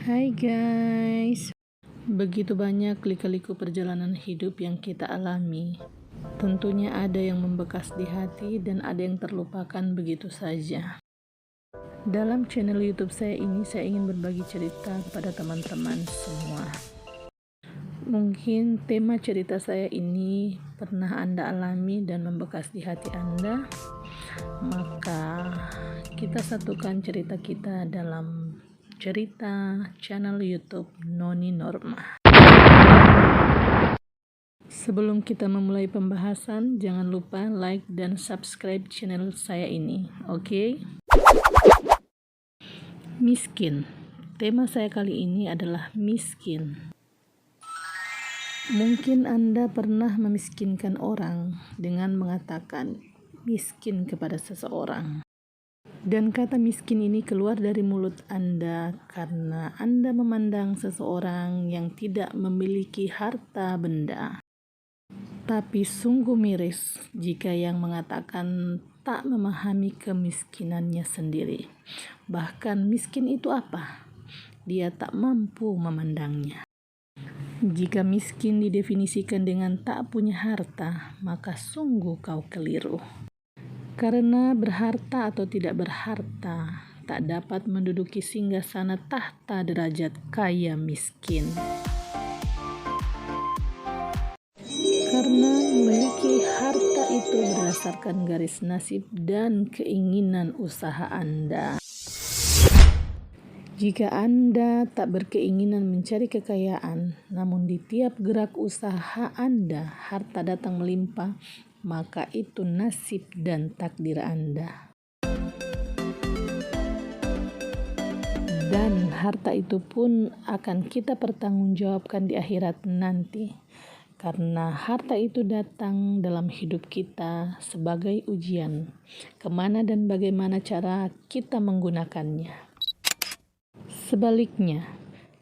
Hai guys, begitu banyak lika-liku perjalanan hidup yang kita alami. Tentunya ada yang membekas di hati dan ada yang terlupakan begitu saja. Dalam channel YouTube saya ini, saya ingin berbagi cerita kepada teman-teman semua. Mungkin tema cerita saya ini pernah Anda alami dan membekas di hati Anda. Maka kita satukan cerita kita dalam cerita channel YouTube Noni Norma. Sebelum kita memulai pembahasan, jangan lupa like dan subscribe channel saya ini, oke? Miskin. Tema saya kali ini adalah miskin. Mungkin Anda pernah memiskinkan orang dengan mengatakan miskin kepada seseorang. Dan kata miskin ini keluar dari mulut Anda karena Anda memandang seseorang yang tidak memiliki harta benda. Tapi sungguh miris jika yang mengatakan tak memahami kemiskinannya sendiri. Bahkan miskin itu apa? Dia tak mampu memandangnya. Jika miskin didefinisikan dengan tak punya harta, maka sungguh kau keliru. Karena berharta atau tidak berharta tak dapat menduduki singgasana tahta derajat kaya miskin. Karena memiliki harta itu berdasarkan garis nasib dan keinginan usaha Anda. Jika Anda tak berkeinginan mencari kekayaan, namun di tiap gerak usaha Anda harta datang melimpah, maka itu nasib dan takdir Anda. Dan harta itu pun akan kita pertanggungjawabkan di akhirat nanti. Karena harta itu datang dalam hidup kita sebagai ujian. Kemana dan bagaimana cara kita menggunakannya. Sebaliknya,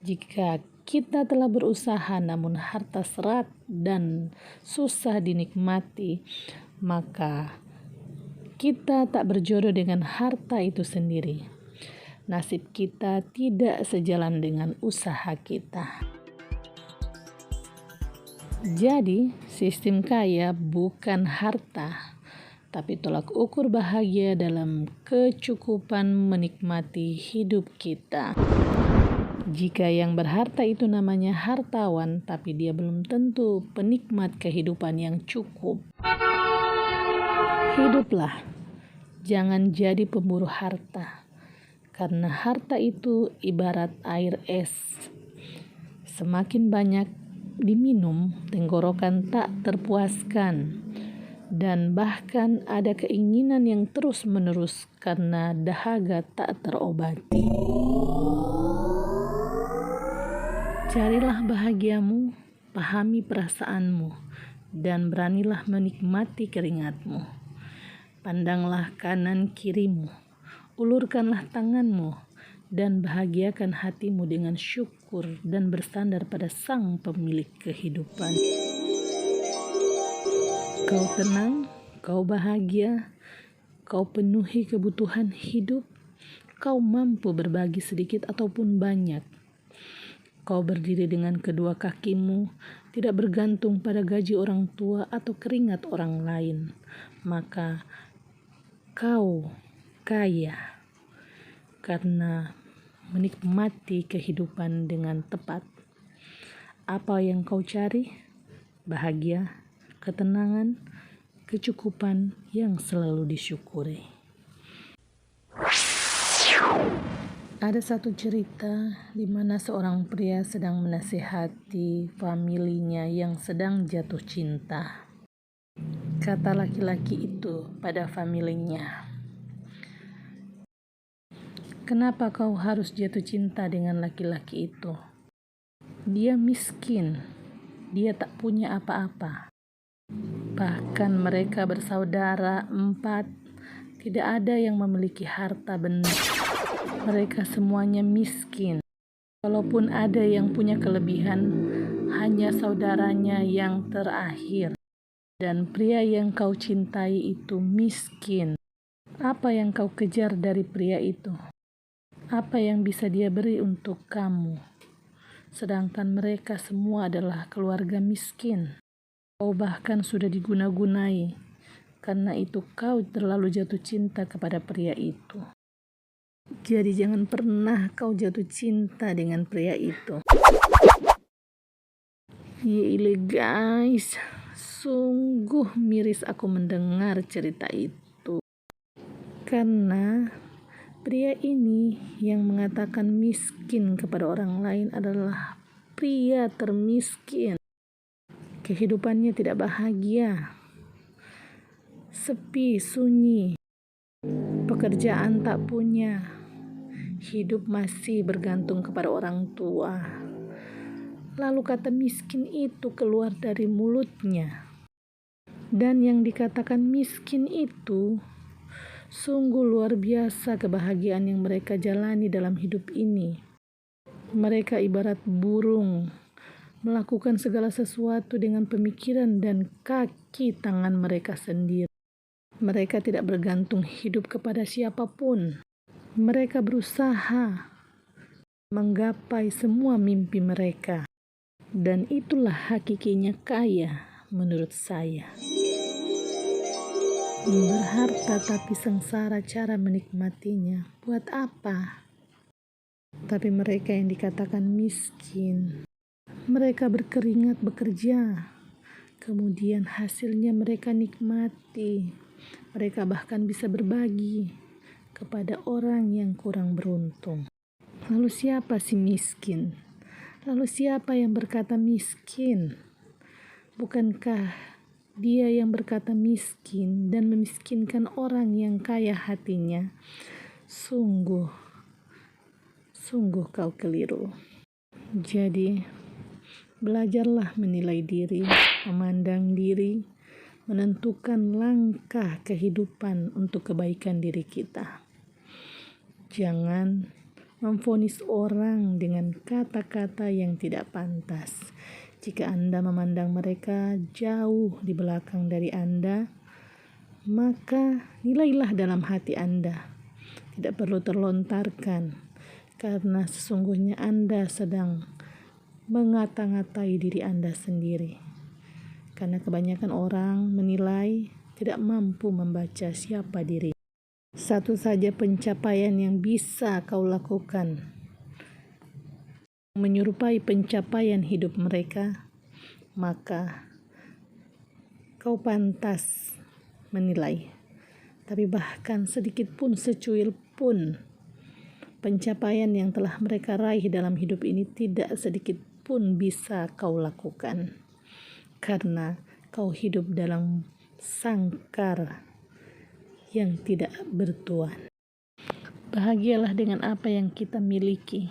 jika kita telah berusaha namun harta serat dan susah dinikmati, maka kita tak berjodoh dengan harta itu sendiri. Nasib kita tidak sejalan dengan usaha kita. Jadi, sistem kaya bukan harta, tapi tolak ukur bahagia dalam kecukupan menikmati hidup kita. Jika yang berharta itu namanya hartawan, tapi dia belum tentu penikmat kehidupan yang cukup. Hiduplah, jangan jadi pemburu harta, karena harta itu ibarat air es. Semakin banyak diminum, tenggorokan tak terpuaskan, dan bahkan ada keinginan yang terus-menerus karena dahaga tak terobati. Carilah bahagiamu, pahami perasaanmu, dan beranilah menikmati keringatmu. Pandanglah kanan kirimu, ulurkanlah tanganmu, dan bahagiakan hatimu dengan syukur dan bersandar pada Sang Pemilik kehidupan. Kau tenang, kau bahagia, kau penuhi kebutuhan hidup, kau mampu berbagi sedikit ataupun banyak. Kau berdiri dengan kedua kakimu, tidak bergantung pada gaji orang tua atau keringat orang lain. Maka kau kaya karena menikmati kehidupan dengan tepat. Apa yang kau cari? Bahagia, ketenangan, kecukupan yang selalu disyukuri. Ada satu cerita di mana seorang pria sedang menasihati familinya yang sedang jatuh cinta. Kata laki-laki itu pada familinya, "Kenapa kau harus jatuh cinta dengan laki-laki itu? Dia miskin, dia tak punya apa-apa. Bahkan mereka bersaudara 4, tidak ada yang memiliki harta benda. Mereka semuanya miskin. Walaupun ada yang punya kelebihan, hanya saudaranya yang terakhir. Dan pria yang kau cintai itu miskin. Apa yang kau kejar dari pria itu? Apa yang bisa dia beri untuk kamu? Sedangkan mereka semua adalah keluarga miskin. Kau bahkan sudah diguna-gunai. Karena itu kau terlalu jatuh cinta kepada pria itu. Jadi jangan pernah kau jatuh cinta dengan pria itu. Yeay guys, sungguh miris aku mendengar cerita itu. Karena pria ini yang mengatakan miskin kepada orang lain adalah pria termiskin. Kehidupannya tidak bahagia, sepi, sunyi, pekerjaan tak punya, hidup masih bergantung kepada orang tua. Lalu kata miskin itu keluar dari mulutnya. Dan yang dikatakan miskin itu sungguh luar biasa kebahagiaan yang mereka jalani dalam hidup ini. Mereka ibarat burung, melakukan segala sesuatu dengan pemikiran dan kaki tangan mereka sendiri. Mereka tidak bergantung hidup kepada siapapun. Mereka berusaha menggapai semua mimpi mereka. Dan itulah hakikinya kaya menurut saya. Berharta tapi sengsara cara menikmatinya. Buat apa? Tapi mereka yang dikatakan miskin, mereka berkeringat bekerja, kemudian hasilnya mereka nikmati. Mereka bahkan bisa berbagi kepada orang yang kurang beruntung. Lalu siapa si miskin? Lalu siapa yang berkata miskin? Bukankah dia yang berkata miskin dan memiskinkan orang yang kaya hatinya? Sungguh kau keliru. Jadi, belajarlah menilai diri, memandang diri, menentukan langkah kehidupan untuk kebaikan diri kita. Jangan memvonis orang dengan kata-kata yang tidak pantas. Jika Anda memandang mereka jauh di belakang dari Anda, maka nilailah dalam hati Anda. Tidak perlu terlontarkan, karena sesungguhnya Anda sedang mengata-ngatai diri Anda sendiri. Karena kebanyakan orang menilai tidak mampu membaca siapa diri. Satu saja pencapaian yang bisa kau lakukan menyerupai pencapaian hidup mereka, maka kau pantas menilai. Tapi bahkan sedikit pun, secuil pun pencapaian yang telah mereka raih dalam hidup ini tidak sedikit pun bisa kau lakukan. Karena kau hidup dalam sangkar yang tidak bertuan. Bahagialah dengan apa yang kita miliki.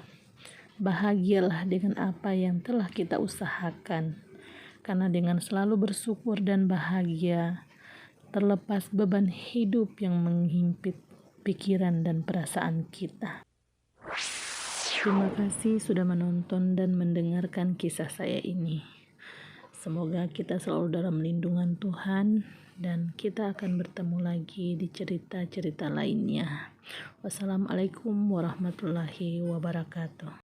Bahagialah dengan apa yang telah kita usahakan. Karena dengan selalu bersyukur dan bahagia, terlepas beban hidup yang menghimpit pikiran dan perasaan kita. Terima kasih sudah menonton dan mendengarkan kisah saya ini. Semoga kita selalu dalam lindungan Tuhan dan kita akan bertemu lagi di cerita-cerita lainnya. Wassalamualaikum warahmatullahi wabarakatuh.